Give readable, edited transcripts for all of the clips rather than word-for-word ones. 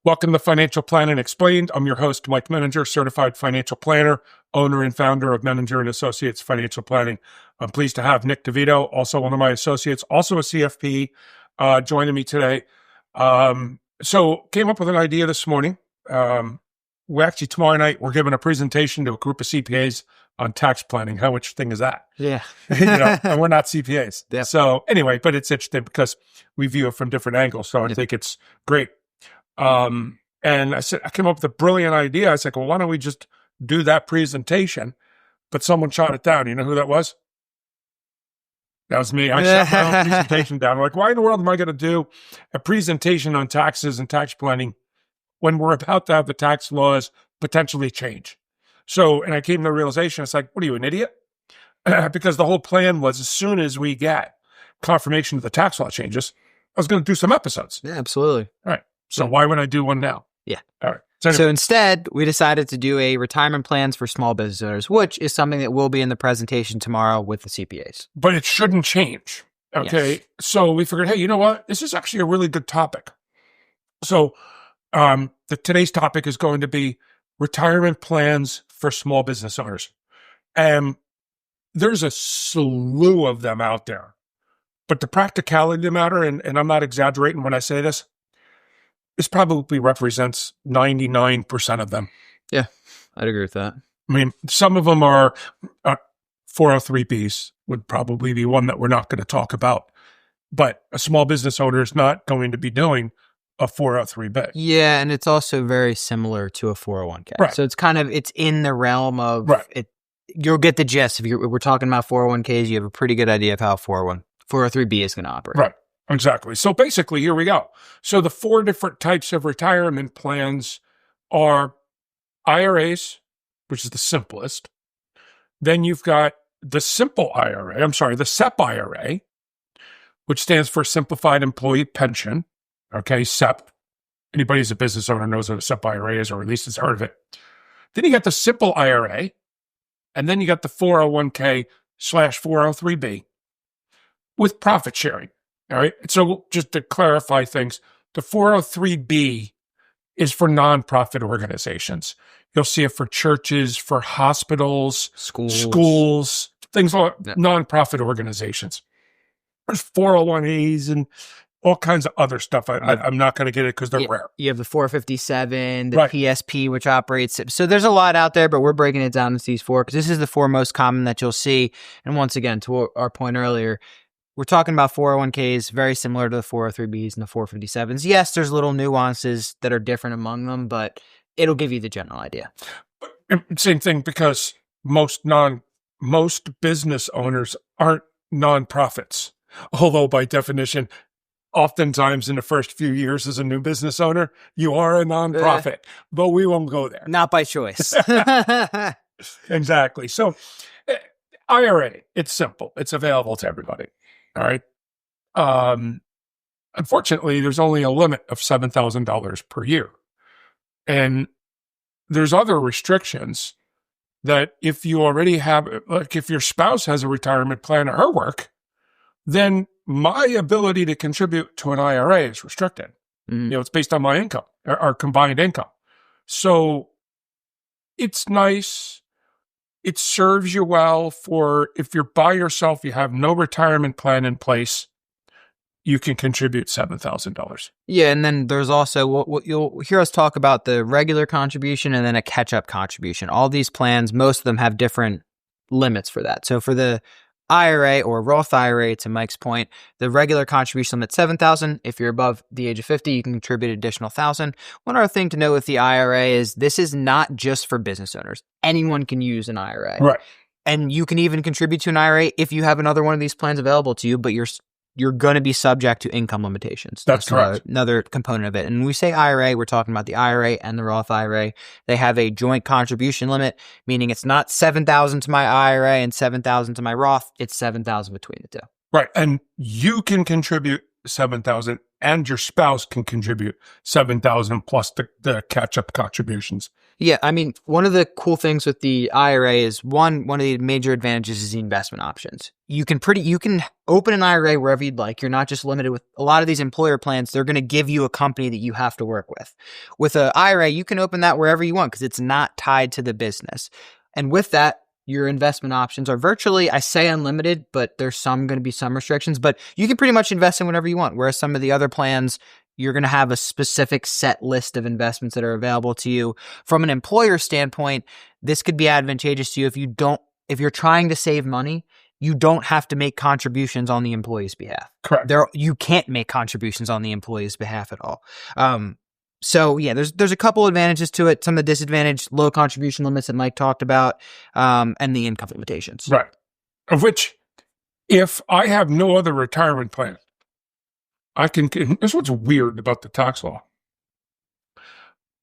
Welcome to Financial Planning Explained. I'm your host, Mike Menninger, certified financial planner, owner and founder of Menninger Associates Financial Planning. I'm pleased to have Nick DeVito, also one of my associates, also a CFP, joining me today. So came up with an idea this morning. We actually, tomorrow night, we're giving a presentation to a group of CPAs on tax planning. How interesting is that? Yeah. And we're not CPAs. Yep. So anyway, but it's interesting because we view it from different angles. So I think it's great. And I came up with a brilliant idea. I said, well, why don't we just do that presentation? But someone shot it down. You know who that was? That was me. I shot my own presentation down. I'm like, why in the world am I going to do a presentation on taxes and tax planning when we're about to have the tax laws potentially change? So, and I came to the realization, it's like, what are you, an idiot? Because the whole plan was as soon as we get confirmation of the tax law changes, I was going to do some episodes. Yeah, absolutely. All right. So why would I do one now? Yeah. All right. So instead, we decided to do a retirement plans for small business owners, which is something that will be in the presentation tomorrow with the CPAs. But it shouldn't change. Okay. Yes. So we figured, hey, you know what? This is actually a really good topic. So today's topic is going to be retirement plans for small business owners. And there's a slew of them out there. But the practicality of the matter, and I'm not exaggerating when I say this probably represents 99% of them. Yeah, I'd agree with that. I mean, some of them are 403Bs would probably be one that we're not going to talk about. But a small business owner is not going to be doing a 403B. Yeah, and it's also very similar to a 401k. Right. So it's in the realm of right. You'll get the gist. If we're talking about 401ks, you have a pretty good idea of how 403B is going to operate. Right. Exactly. So basically, here we go. So the four different types of retirement plans are IRAs, which is the simplest. Then you've got the SEP IRA, which stands for Simplified Employee Pension. Okay, SEP. Anybody who's a business owner knows what a SEP IRA is, or at least has heard of it. Then you got the SIMPLE IRA, and then you got the 401k/403B with profit sharing. All right. So just to clarify things, the 403B is for nonprofit organizations. You'll see it for churches, for hospitals, schools, things like nonprofit organizations. There's 401As and all kinds of other stuff. I'm not going to get it because they're rare. You have the 457, the PSP, which operates. So there's a lot out there, but we're breaking it down into these four because this is the four most common that you'll see. And once again, to our point earlier, we're talking about 401ks, very similar to the 403Bs and the 457s. Yes, there's little nuances that are different among them, but it'll give you the general idea. Same thing, because most business owners aren't nonprofits. Although by definition, oftentimes in the first few years as a new business owner, you are a nonprofit, but we won't go there. Not by choice. Exactly. So IRA, it's simple. It's available to everybody. All right. Unfortunately, there's only a limit of $7,000 per year. And there's other restrictions that if you already have, like if your spouse has a retirement plan at her work, then my ability to contribute to an IRA is restricted. Mm-hmm. It's based on my income, our combined income. So it's nice. It serves you well for if you're by yourself, you have no retirement plan in place, you can contribute $7,000. Yeah, and then there's also what you'll hear us talk about, the regular contribution and then a catch-up contribution. All these plans, most of them have different limits for that. So for the IRA or Roth IRA, to Mike's point, the regular contribution limit $7,000. If you're above the age of 50, you can contribute an additional $1,000. One other thing to note with the IRA is this is not just for business owners. Anyone can use an IRA. Right. And you can even contribute to an IRA if you have another one of these plans available to you, but you're going to be subject to income limitations. That's correct. Another component of it. And when we say IRA, we're talking about the IRA and the Roth IRA. They have a joint contribution limit, meaning it's not $7,000 to my IRA and $7,000 to my Roth. It's $7,000 between the two. Right. And you can contribute $7,000 and your spouse can contribute 7,000 plus the catch-up contributions. Yeah, I mean, one of the cool things with the IRA is one of the major advantages is the investment options. You can open an IRA wherever you'd like. You're not just limited with a lot of these employer plans. They're going to give you a company that you have to work with. With an IRA, you can open that wherever you want because it's not tied to the business. And with that, your investment options are virtually, I say unlimited, but there's going to be some restrictions, but you can pretty much invest in whatever you want. Whereas some of the other plans, you're going to have a specific set list of investments that are available to you. From an employer standpoint, this could be advantageous to you if you're trying to save money, you don't have to make contributions on the employee's behalf. Correct. You can't make contributions on the employee's behalf at all. So yeah, there's a couple advantages to it. Some of the disadvantage, low contribution limits that Mike talked about, and the income limitations. Right. Of which, if I have no other retirement plan, this is what's weird about the tax law.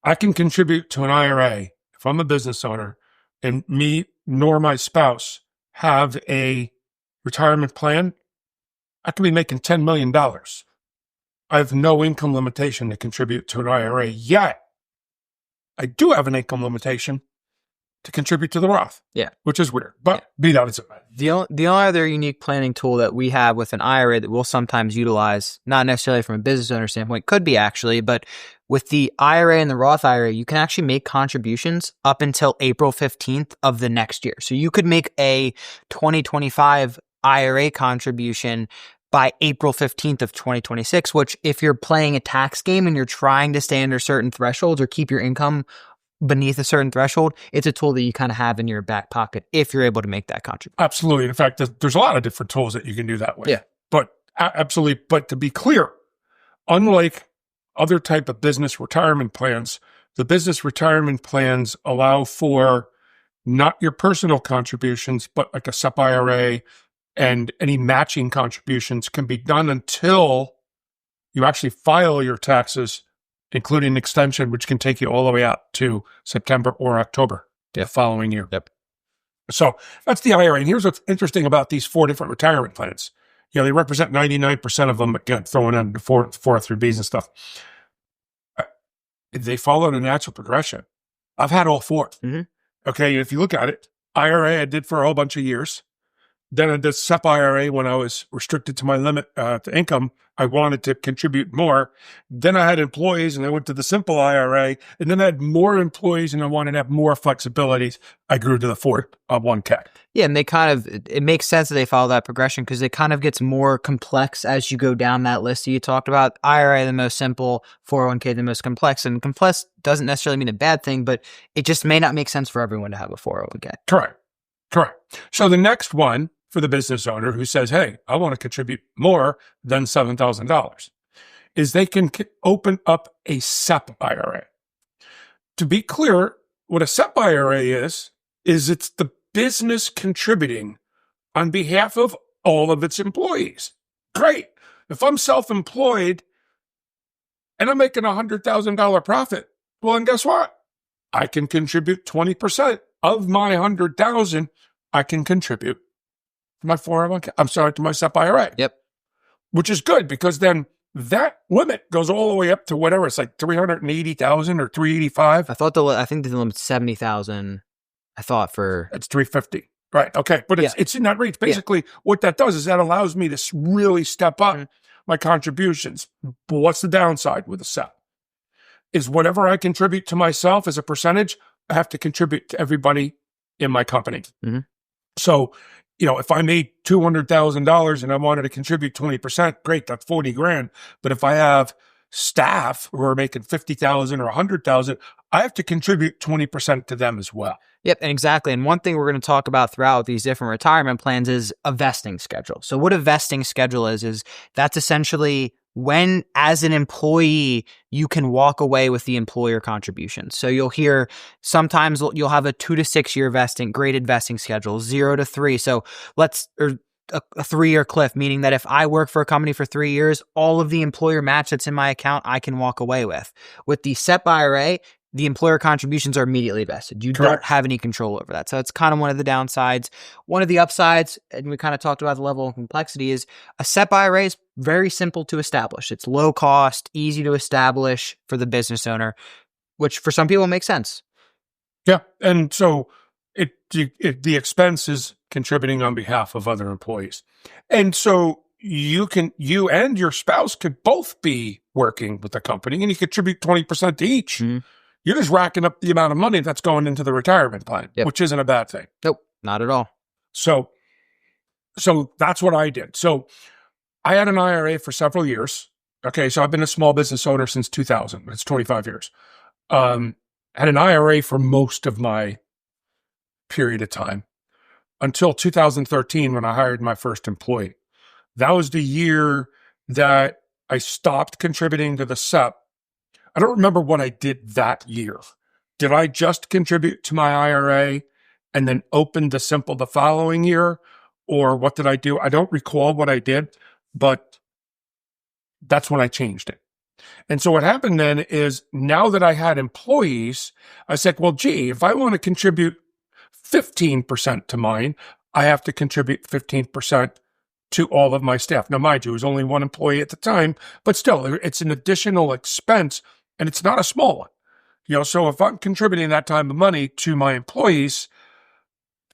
I can contribute to an IRA if I'm a business owner and me nor my spouse have a retirement plan. I could be making $10 million. I have no income limitation to contribute to an IRA yet. I do have an income limitation to contribute to the Roth. Yeah. Which is weird, but be that as it may. The only other unique planning tool that we have with an IRA that we'll sometimes utilize, not necessarily from a business owner standpoint, could be actually, but with the IRA and the Roth IRA, you can actually make contributions up until April 15th of the next year. So you could make a 2025 IRA contribution by April 15th of 2026, which if you're playing a tax game and you're trying to stay under certain thresholds or keep your income beneath a certain threshold, it's a tool that you kind of have in your back pocket if you're able to make that contribution. Absolutely. In fact, there's a lot of different tools that you can do that way. Yeah. But absolutely. But to be clear, unlike other type of business retirement plans, the business retirement plans allow for not your personal contributions, but like a SEP IRA, and any matching contributions can be done until you actually file your taxes, including an extension, which can take you all the way out to September or October the following year. Yep. So that's the IRA. And here's what's interesting about these 4 different retirement plans. They represent 99% of them, again, throwing in the 403Bs and stuff. They follow the natural progression. I've had all 4. Mm-hmm. Okay, if you look at it, IRA I did for a whole bunch of years. Then I did SEP IRA when I was restricted to my limit to income. I wanted to contribute more. Then I had employees and I went to the SIMPLE IRA. And then I had more employees and I wanted to have more flexibilities. I grew to the 401k. Yeah, and it makes sense that they follow that progression because it kind of gets more complex as you go down that list that you talked about. IRA, the most simple, 401k, the most complex. And complex doesn't necessarily mean a bad thing, but it just may not make sense for everyone to have a 401k. Correct. So the next one, for the business owner who says, hey, I want to contribute more than $7,000, is they can open up a SEP IRA. To be clear, what a SEP IRA is it's the business contributing on behalf of all of its employees. Great. If I'm self-employed and I'm making $100,000 profit, well, then guess what? I can contribute 20% of my $100,000. I can contribute to my 401k. To my SEP IRA. Yep. Which is good because then that limit goes all the way up to whatever. It's like 380,000 or 385. I think the limit's 70,000. I thought for it's 350. Right. Okay. But it's in that range. Basically, what that does is that allows me to really step up my contributions. But what's the downside with a SEP? Is whatever I contribute to myself as a percentage, I have to contribute to everybody in my company. Mm-hmm. So, if I made $200,000 and I wanted to contribute 20%, great, that's 40 grand. But if I have staff who are making 50,000 or 100,000, I have to contribute 20% to them as well. Yep, and exactly. And one thing we're going to talk about throughout these different retirement plans is a vesting schedule. So what a vesting schedule is that's essentially when, as an employee, you can walk away with the employer contributions. So you'll hear sometimes you'll have a 2 to 6 year graded vesting schedule, 0 to 3. So a 3-year cliff, meaning that if I work for a company for 3 years, all of the employer match that's in my account, I can walk away with. With the SEP IRA, the employer contributions are immediately vested. You Correct. don't have any control over that. So it's kind of one of the downsides. One of the upsides, and we kind of talked about the level of complexity, is a SEP IRA is very simple to establish. It's low cost, easy to establish for the business owner, which for some people makes sense. Yeah. And so the expense is contributing on behalf of other employees. And so you and your spouse could both be working with the company and you contribute 20% to each. Mm-hmm. You're just racking up the amount of money that's going into the retirement plan, which isn't a bad thing. Nope, not at all. So that's what I did. So I had an IRA for several years. Okay. So I've been a small business owner since 2000. It's 25 years. Had an IRA for most of my period of time until 2013 when I hired my first employee. That was the year that I stopped contributing to the SEP. I don't remember what I did that year. Did I just contribute to my IRA and then open the SIMPLE the following year? Or what did I do? I don't recall what I did, but that's when I changed it. And so what happened then is now that I had employees, I said, well, gee, if I want to contribute 15% to mine, I have to contribute 15% to all of my staff. Now, mind you, it was only one employee at the time, but still, it's an additional expense, and it's not a small one. So if I'm contributing that time of money to my employees,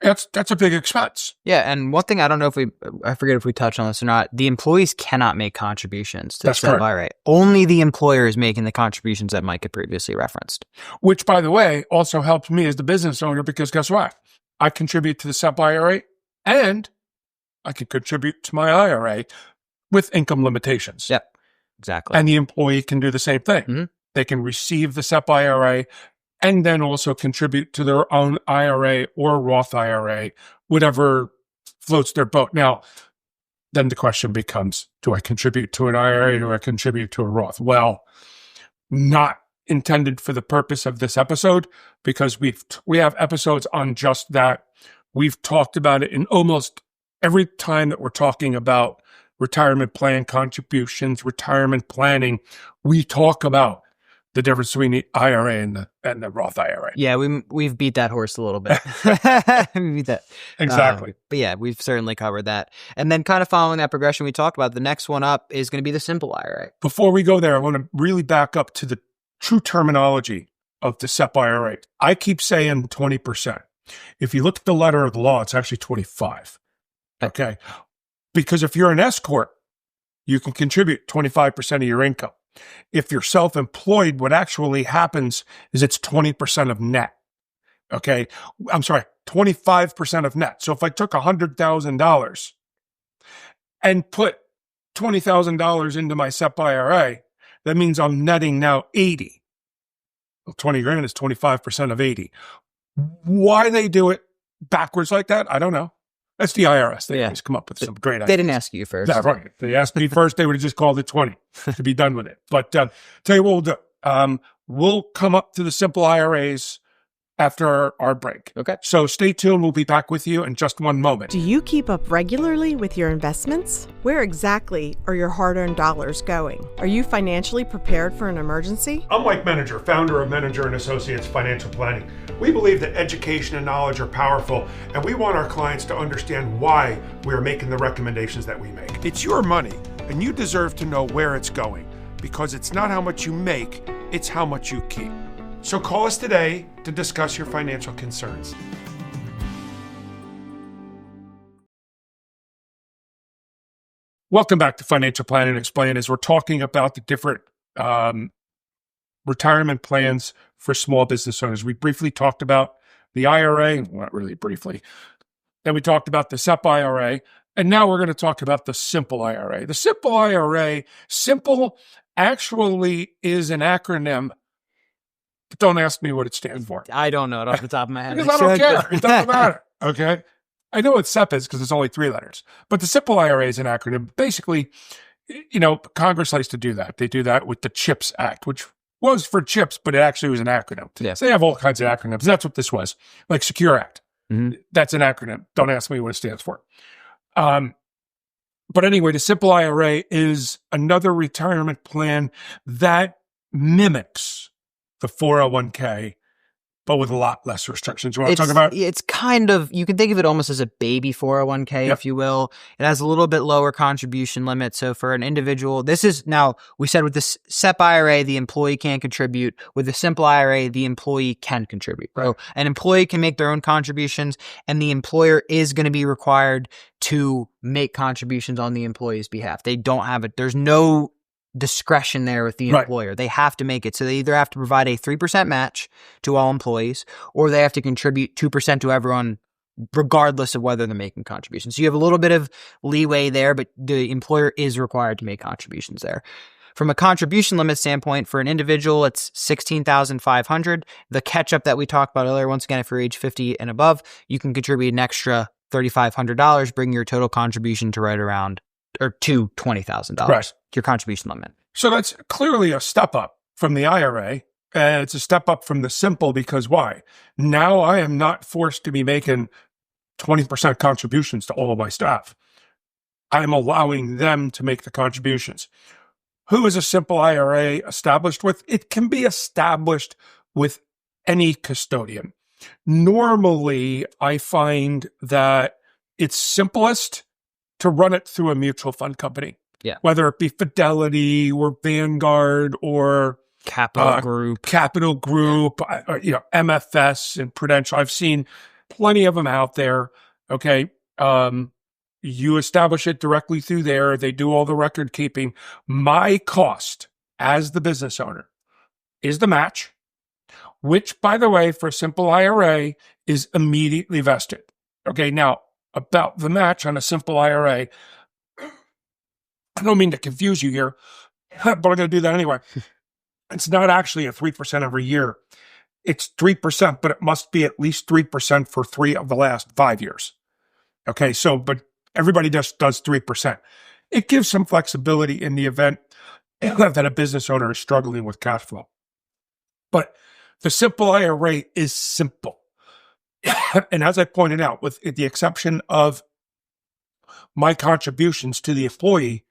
that's a big expense. Yeah, and one thing I don't know I forget if we touched on this or not, the employees cannot make contributions to the SEP IRA. Only the employer is making the contributions that Mike had previously referenced. Which, by the way, also helps me as the business owner because guess what? I contribute to the SEP IRA and I can contribute to my IRA with income limitations. Yep, exactly. And the employee can do the same thing. Mm-hmm. They can receive the SEP IRA and then also contribute to their own IRA or Roth IRA, whatever floats their boat. Now, then the question becomes, do I contribute to an IRA or do I contribute to a Roth? Well, not intended for the purpose of this episode because we have episodes on just that. We've talked about it in almost every time that we're talking about retirement plan contributions, retirement planning, we talk about the difference between the IRA and the Roth IRA. Yeah, we've beat that horse a little bit. We beat that. Exactly. But yeah, we've certainly covered that. And then kind of following that progression we talked about, the next one up is going to be the SIMPLE IRA. Before we go there, I want to really back up to the true terminology of the SEP IRA. I keep saying 20%. If you look at the letter of the law, it's actually 25. Okay. Because if you're an S corp, you can contribute 25% of your income. If you're self-employed, what actually happens is it's 20% of net. Okay. I'm sorry, 25% of net. So if I took $100,000 and put $20,000 into my SEP IRA, that means I'm netting now 80. Well, 20 grand is 25% of 80. Why they do it backwards like that, I don't know. That's the IRS. They always come up with some great ideas. They didn't ask you first. Yeah, right. They asked me first. They would have just called it 20 to be done with it. But tell you what we'll do. We'll come up to the SIMPLE IRAs after our break. Okay. So stay tuned. We'll be back with you in just one moment. Do you keep up regularly with your investments? Where exactly are your hard-earned dollars going? Are you financially prepared for an emergency? I'm Mike Menninger, founder of Menninger Associates Financial Planning. We believe that education and knowledge are powerful, and we want our clients to understand why we are making the recommendations that we make. It's your money, and you deserve to know where it's going, because it's not how much you make, it's how much you keep. So call us today to discuss your financial concerns. Welcome back to Financial Planning Explained, as we're talking about the different retirement plans for small business owners. We briefly talked about the IRA, well, not really briefly. Then we talked about the SEP IRA, and now we're going to talk about the SIMPLE IRA. The SIMPLE IRA, SIMPLE actually is an acronym. Don't ask me what it stands for. I don't know it off the top of my head. Because I don't care. It doesn't matter. Okay. I know what SEP is because it's only 3 letters. But the SIMPLE IRA is an acronym. Basically, Congress likes to do that. They do that with the CHIPS Act, which was for chips, but it actually was an acronym. Yeah. So they have all kinds of acronyms. That's what this was. Like Secure Act. Mm-hmm. That's an acronym. Don't ask me what it stands for. But anyway, the SIMPLE IRA is another retirement plan that mimics the 401k, but with a lot less restrictions. You want to talk about? It's kind of, you can think of it almost as a baby 401k, Yep. if you will. It has a little bit lower contribution limit. So for an individual, this is now, we said with the SEP IRA, the employee can't contribute. With the SIMPLE IRA, the employee can contribute. Right. So an employee can make their own contributions, and the employer is going to be required to make contributions on the employee's behalf. They don't have it. There's no discretion there with the employer. Right. They have to make it. So they either have to provide a 3% match to all employees, or they have to contribute 2% to everyone, regardless of whether they're making contributions. So you have a little bit of leeway there, but the employer is required to make contributions there. From a contribution limit standpoint, for an individual, it's $16,500. The catch-up that we talked about earlier, once again, if you're age 50 and above, you can contribute an extra $3,500, bring your total contribution to right around, or to $20,000. Right. Your contribution limit. So that's clearly a step up from the IRA. And it's a step up from the SIMPLE, because why? Now I am not forced to be making 20% contributions to all of my staff. I'm allowing them to make the contributions. Who is a SIMPLE IRA established with? It can be established with any custodian. Normally, I find that it's simplest to run it through a mutual fund company. Yeah. Whether it be Fidelity or Vanguard or Capital Group, MFS and Prudential. I've seen plenty of them out there. Okay. You establish it directly through there. They do all the record keeping. My cost as the business owner is the match, which, by the way, for a SIMPLE IRA is immediately vested. Okay. Now, about the match on a SIMPLE IRA, I don't mean to confuse you here, but I'm going to do that anyway. It's not actually a 3% every year. It's 3%, but it must be at least 3% for 3 of the last 5 years. Okay, so, but everybody just does 3%. It gives some flexibility in the event that a business owner is struggling with cash flow. But the SIMPLE IRA is simple. And as I pointed out, with the exception of my contributions to the employee,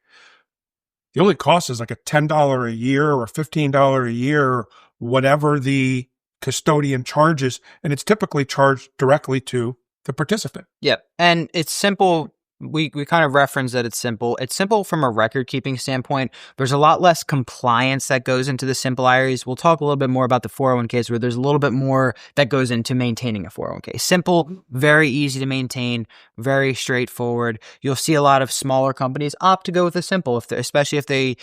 the only cost is like a $10 a year or $15 a year, whatever the custodian charges, and it's typically charged directly to the participant. Yep. And it's simple. We kind of reference that it's simple. It's simple from a record keeping standpoint. There's a lot less compliance that goes into the SIMPLE IRAs. We'll talk a little bit more about the 401ks, where there's a little bit more that goes into maintaining a 401k. Simple, very easy to maintain, very straightforward. You'll see a lot of smaller companies opt to go with the simple, especially if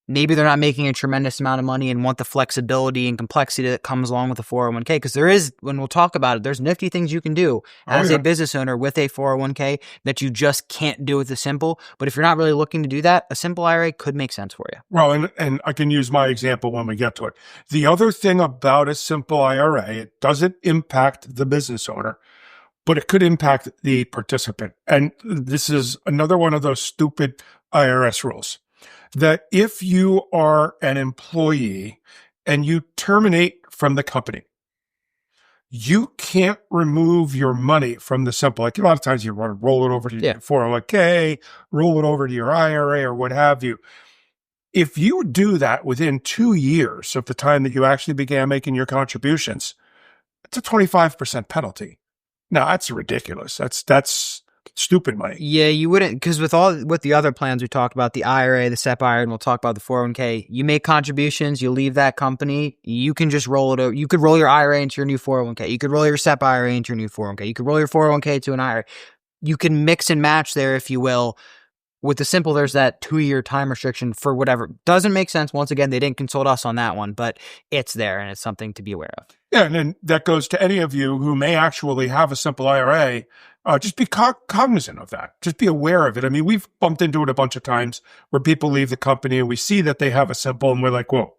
maybe they're not making a tremendous amount of money and want the flexibility and complexity that comes along with a 401k. Because there is, when we'll talk about it, there's nifty things you can do as a business owner with a 401k that you just can't do with the simple. But if you're not really looking to do that, a SIMPLE IRA could make sense for you. Well, and I can use my example when we get to it. The other thing about a SIMPLE IRA, it doesn't impact the business owner, but it could impact the participant. And this is another one of those stupid IRS rules, that if you are an employee and you terminate from the company, you can't remove your money from the SIMPLE. Like a lot of times you want to roll it over to your 401k, roll it over to your IRA or what have you. If you do that within 2 years of the time that you actually began making your contributions, it's a 25% penalty. Now that's ridiculous. That's stupid money. Yeah, you wouldn't, because with the other plans we talked about, the IRA, the SEP IRA, and we'll talk about the 401k, you make contributions, you leave that company, you can just roll it over. You could roll your IRA into your new 401k. You could roll your SEP IRA into your new 401k. You could roll your 401k to an IRA. You can mix and match there, if you will. With the simple, there's that 2-year time restriction for whatever. Doesn't make sense. Once again, they didn't consult us on that one, but it's there and it's something to be aware of. Yeah, and then that goes to any of you who may actually have a SIMPLE IRA. Just be cognizant of that. Just be aware of it. I mean, we've bumped into it a bunch of times where people leave the company and we see that they have a SIMPLE and we're like, whoa,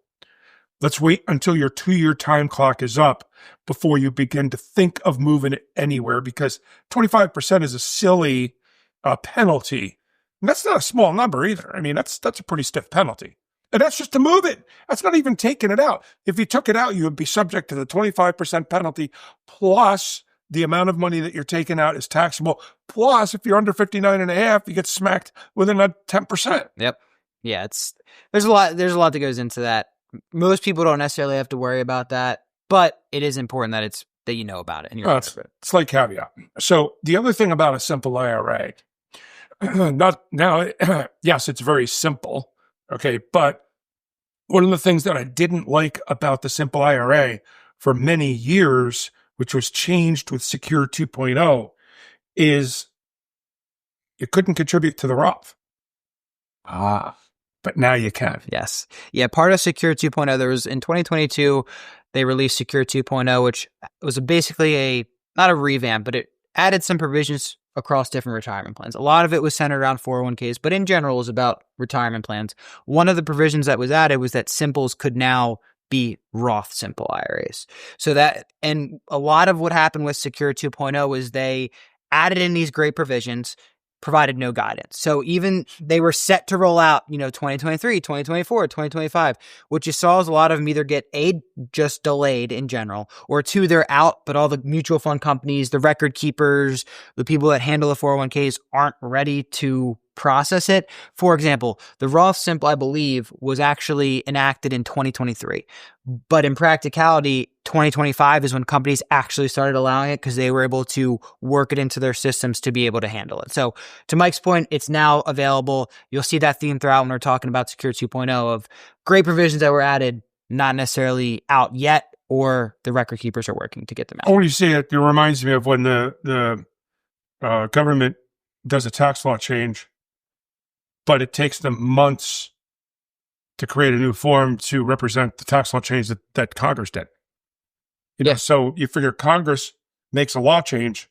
let's wait until your 2-year time clock is up before you begin to think of moving it anywhere, because 25% is a silly penalty. And that's not a small number either. I mean, that's a pretty stiff penalty. And that's just to move it. That's not even taking it out. If you took it out, you would be subject to the 25% penalty, plus the amount of money that you're taking out is taxable. Plus, if you're under 59 and a half, you get smacked with another 10%. Yep. Yeah, there's a lot that goes into that. Most people don't necessarily have to worry about that, but it is important that you know about it and you're aware of it. Slight caveat. So the other thing about a simple IRA, yes, it's very simple. Okay. But one of the things that I didn't like about the simple IRA for many years, which was changed with Secure 2.0, is you couldn't contribute to the Roth. But now you can. Yes. Yeah. Part of Secure 2.0, there was in 2022, they released Secure 2.0, which was basically not a revamp, but it added some provisions across different retirement plans. A lot of it was centered around 401ks, but in general, it was about retirement plans. One of the provisions that was added was that simples could now be Roth simple IRAs. And a lot of what happened with Secure 2.0 was they added in these great provisions, provided no guidance. So even they were set to roll out, 2023, 2024, 2025. What you saw is a lot of them either get just delayed in general, or two, they're out, but all the mutual fund companies, the record keepers, the people that handle the 401ks aren't ready to process it. For example, the Roth Simple, I believe, was actually enacted in 2023. But in practicality, 2025 is when companies actually started allowing it because they were able to work it into their systems to be able to handle it. So to Mike's point, it's now available. You'll see that theme throughout when we're talking about Secure 2.0 of great provisions that were added, not necessarily out yet, or the record keepers are working to get them out. When you say it reminds me of when the government does a tax law change, but it takes them months to create a new form to represent the tax law change that Congress did. So you figure Congress makes a law change.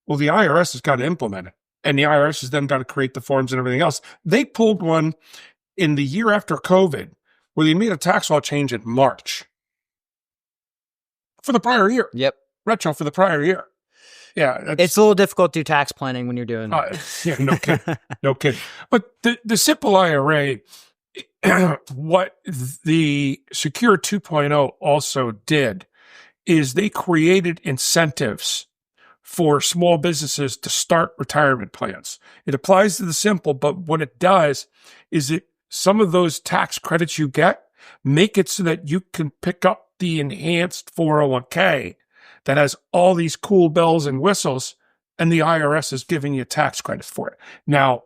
Well, the IRS has got to implement it. And the IRS has then got to create the forms and everything else. They pulled one in the year after COVID where they made a tax law change in March for the prior year. Yep. Retro for the prior year. Yeah. It's a little difficult to do tax planning when you're doing that. Yeah, no kidding. No kidding. But the simple IRA, what the Secure 2.0 also did is they created incentives for small businesses to start retirement plans. It applies to the simple, but what it does is some of those tax credits you get make it so that you can pick up the enhanced 401k that has all these cool bells and whistles, and the IRS is giving you tax credits for it. Now,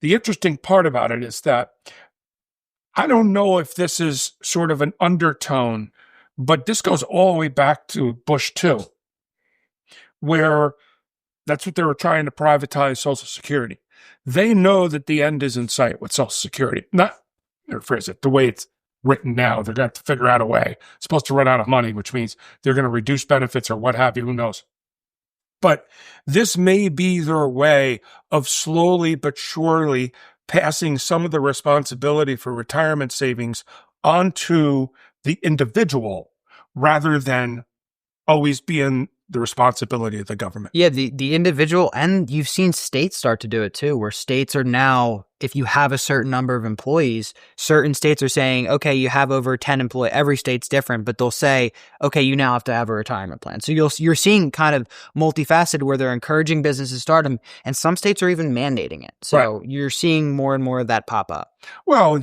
the interesting part about it is that I don't know if this is sort of an undertone, but this goes all the way back to Bush 2, where that's what they were trying to privatize Social Security. They know that the end is in sight with Social Security. Not, rephrase it, the way it's written now. They're going to have to figure out a way. It's supposed to run out of money, which means they're going to reduce benefits or what have you. Who knows? But this may be their way of slowly but surely passing some of the responsibility for retirement savings onto the individual rather than always being the responsibility of the government. Yeah, the individual, and you've seen states start to do it too, where states are now, if you have a certain number of employees, certain states are saying, okay, you have over 10 employees. Every state's different, but they'll say, okay, you now have to have a retirement plan. So you're seeing kind of multifaceted where they're encouraging businesses to start them, and some states are even mandating it. So You're seeing more and more of that pop up. Well,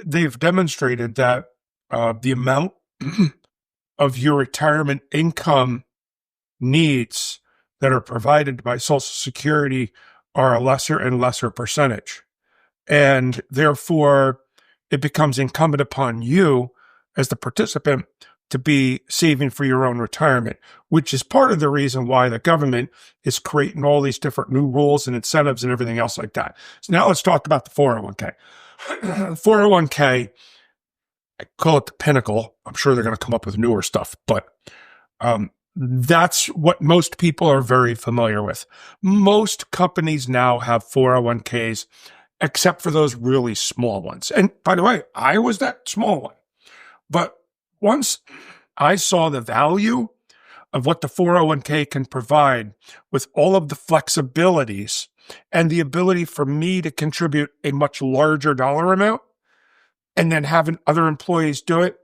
they've demonstrated that the amount of your retirement income needs that are provided by Social Security are a lesser and lesser percentage. And therefore, it becomes incumbent upon you as the participant to be saving for your own retirement, which is part of the reason why the government is creating all these different new rules and incentives and everything else like that. So now let's talk about the 401k. 401k, I call it the pinnacle. I'm sure they're going to come up with newer stuff, but that's what most people are very familiar with. Most companies now have 401ks, except for those really small ones. And by the way, I was that small one. But once I saw the value of what the 401k can provide with all of the flexibilities and the ability for me to contribute a much larger dollar amount and then having other employees do it,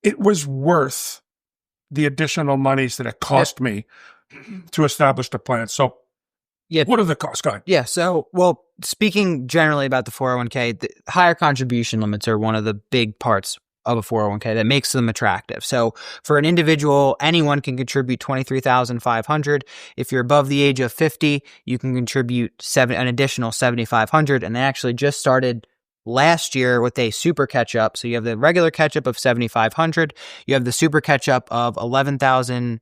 it was worth the additional monies that it cost me to establish the plan. So what are the costs, guys? Yeah. So, speaking generally about the 401k, the higher contribution limits are one of the big parts. of a 401k that makes them attractive. So for an individual, anyone can contribute $23,500. If you're above the age of 50, you can contribute an additional $7,500. And they actually just started last year with a super catch-up. So you have the regular catch-up of $7,500. You have the super catch-up of $11,750.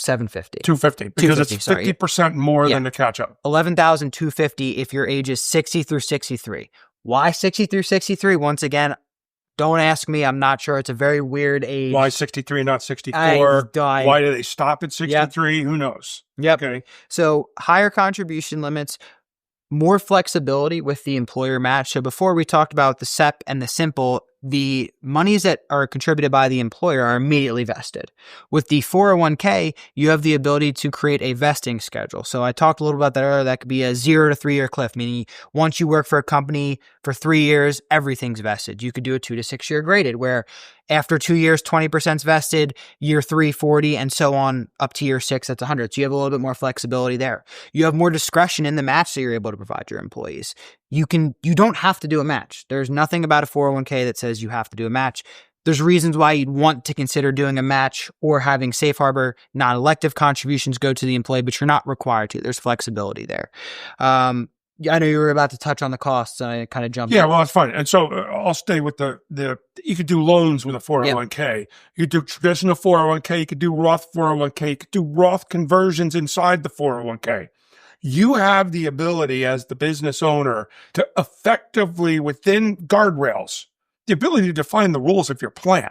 $250 because it's 50% more than the catch-up. $11,250 if your age is 60 through 63. Why 60 through 63? Once again, don't ask me. I'm not sure. It's a very weird age. Why 63, not 64? Why do they stop at 63? Yep. Who knows? Yep. Okay. So higher contribution limits, more flexibility with the employer match. So before we talked about the SEP and the SIMPLE, the monies that are contributed by the employer are immediately vested. With the 401k, you have the ability to create a vesting schedule. So I talked a little about that earlier. That could be a 0 to 3 year cliff, meaning once you work for a company for 3 years, everything's vested. You could do a 2 to 6 year graded where after 2 years, 20% is vested, year 3, 40, and so on up to year 6, that's 100. So you have a little bit more flexibility there. You have more discretion in the match that you're able to provide your employees. You don't have to do a match. There's nothing about a 401k that says you have to do a match. There's reasons why you'd want to consider doing a match or having safe harbor non-elective contributions go to the employee, but you're not required to. There's flexibility there. I know you were about to touch on the costs. I kind of jumped in. Well, it's fine. And so I'll stay with the you could do loans with a 401k. Yep. You could do traditional 401k. You could do Roth 401k. You could do Roth conversions inside the 401k. You have the ability as the business owner to effectively, within guardrails, the ability to define the rules of your plan.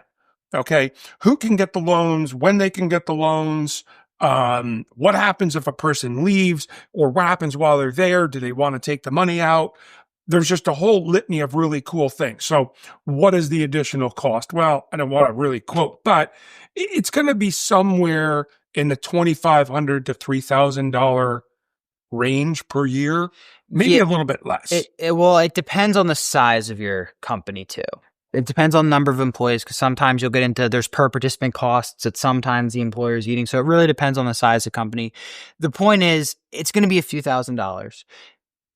Okay. Who can get the loans, when they can get the loans, what happens if a person leaves, or what happens while they're there? Do they want to take the money out? There's just a whole litany of really cool things. So what is the additional cost? Well, I don't want to really quote, but it's going to be somewhere in the $2,500 to $3,000 range per year, maybe a little bit less. It depends on the size of your company too. It depends on the number of employees, because sometimes you'll get into, there's per participant costs that sometimes the employer is eating. So it really depends on the size of the company. The point is, it's going to be a few $1,000s.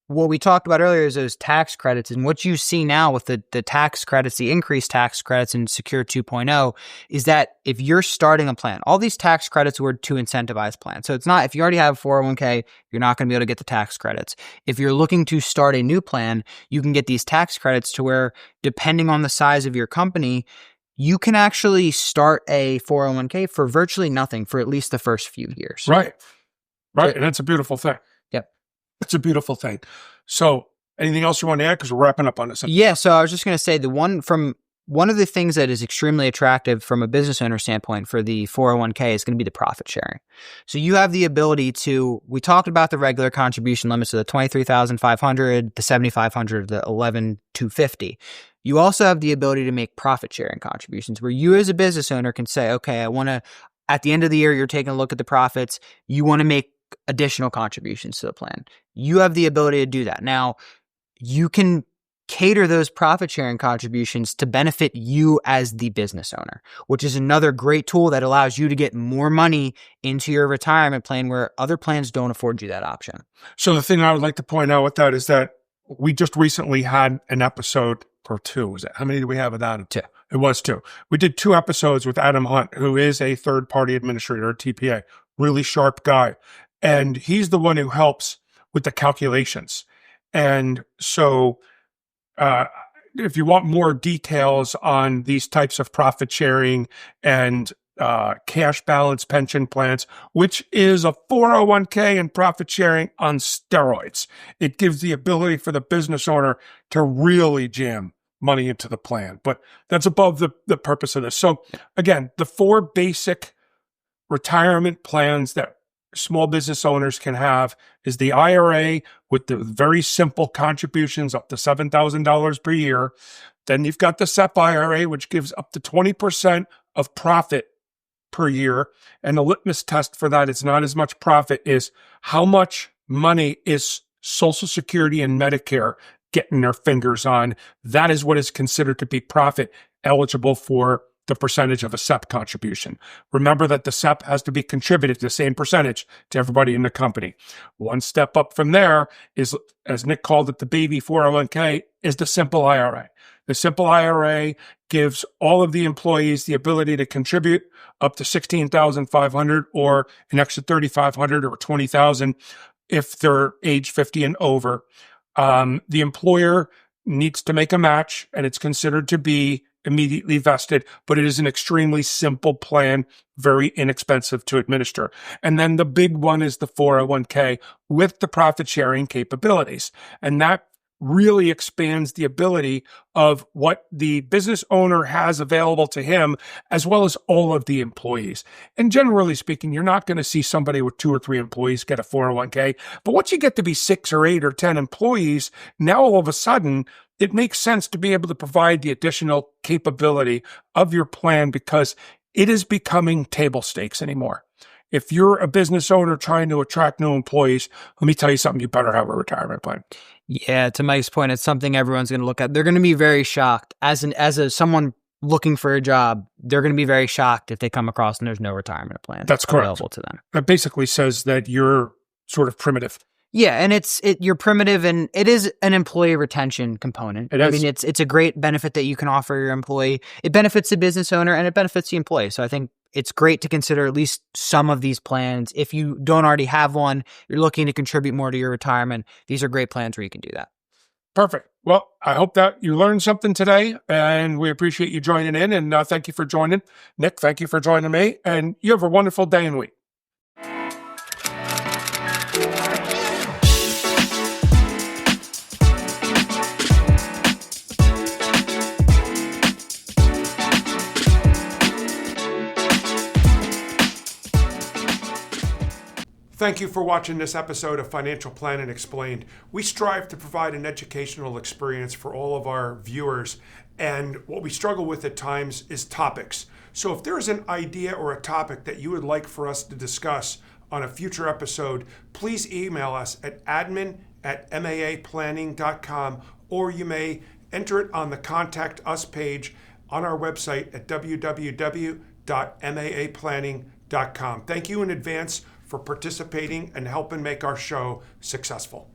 What we talked about earlier is those tax credits, and what you see now with the tax credits, the increased tax credits in Secure 2.0, is that if you're starting a plan, all these tax credits were to incentivize plans. So it's not, if you already have a 401k, you're not going to be able to get the tax credits. If you're looking to start a new plan, you can get these tax credits to where, depending on the size of your company, you can actually start a 401k for virtually nothing for at least the first few years. Right. And that's a beautiful thing. It's a beautiful thing. So anything else you want to add? Because we're wrapping up on this. Yeah. So I was just going to say one of the things that is extremely attractive from a business owner standpoint for the 401k is going to be the profit sharing. So you have the ability to, we talked about the regular contribution limits of the $23,500, the $7,500, the $11,250. You also have the ability to make profit sharing contributions where you as a business owner can say, okay, I want to, at the end of the year, you're taking a look at the profits. You want to make additional contributions to the plan. You have the ability to do that. Now, you can cater those profit sharing contributions to benefit you as the business owner, which is another great tool that allows you to get more money into your retirement plan where other plans don't afford you that option. So the thing I would like to point out with that is that we just recently had an episode or 2. Was it? How many did we have with Adam? 2. It was 2. We did 2 episodes with Adam Hunt, who is a third-party administrator, a TPA, really sharp guy. And he's the one who helps with the calculations. And so if you want more details on these types of profit sharing and cash balance pension plans, which is a 401k and profit sharing on steroids, it gives the ability for the business owner to really jam money into the plan. But that's above the purpose of this. So again, the 4 basic retirement plans that small business owners can have is the IRA with the very simple contributions up to $7,000 per year. Then you've got the SEP IRA, which gives up to 20% of profit per year. And the litmus test for that, it's not as much profit, is how much money is Social Security and Medicare getting their fingers on. That is what is considered to be profit eligible for the percentage of a SEP contribution. Remember that the SEP has to be contributed the same percentage to everybody in the company. One step up from there is, as Nick called it, the baby 401k, is the SIMPLE IRA. The SIMPLE IRA gives all of the employees the ability to contribute up to $16,500 or an extra $3,500 or $20,000 if they're age 50 and over. The employer needs to make a match, and it's considered to be immediately vested, but it is an extremely simple plan, very inexpensive to administer. And then the big one is the 401k with the profit sharing capabilities. And that really expands the ability of what the business owner has available to him, as well as all of the employees. And generally speaking, you're not going to see somebody with 2 or 3 employees get a 401k. But once you get to be 6 or 8 or 10 employees, now all of a sudden, it makes sense to be able to provide the additional capability of your plan because it is becoming table stakes anymore. If you're a business owner trying to attract new employees, let me tell you something, you better have a retirement plan. Yeah, to Mike's point, it's something everyone's going to look at. They're going to be very shocked. As someone looking for a job, they're going to be very shocked if they come across and there's no retirement plan available to them. That basically says that you're sort of primitive. Yeah, and you're primitive, and it is an employee retention component. It is. I mean, it's a great benefit that you can offer your employee. It benefits the business owner and it benefits the employee. So I think it's great to consider at least some of these plans. If you don't already have one, you're looking to contribute more to your retirement, these are great plans where you can do that. Perfect. Well, I hope that you learned something today, and we appreciate you joining in, and thank you for joining. Nick, thank you for joining me, and you have a wonderful day and week. Thank you for watching this episode of Financial Planning Explained. We strive to provide an educational experience for all of our viewers, and what we struggle with at times is topics. So if there's an idea or a topic that you would like for us to discuss on a future episode, please email us at admin@maaplanning.com, or you may enter it on the Contact Us page on our website at www.maaplanning.com. Thank you in advance for participating and helping make our show successful.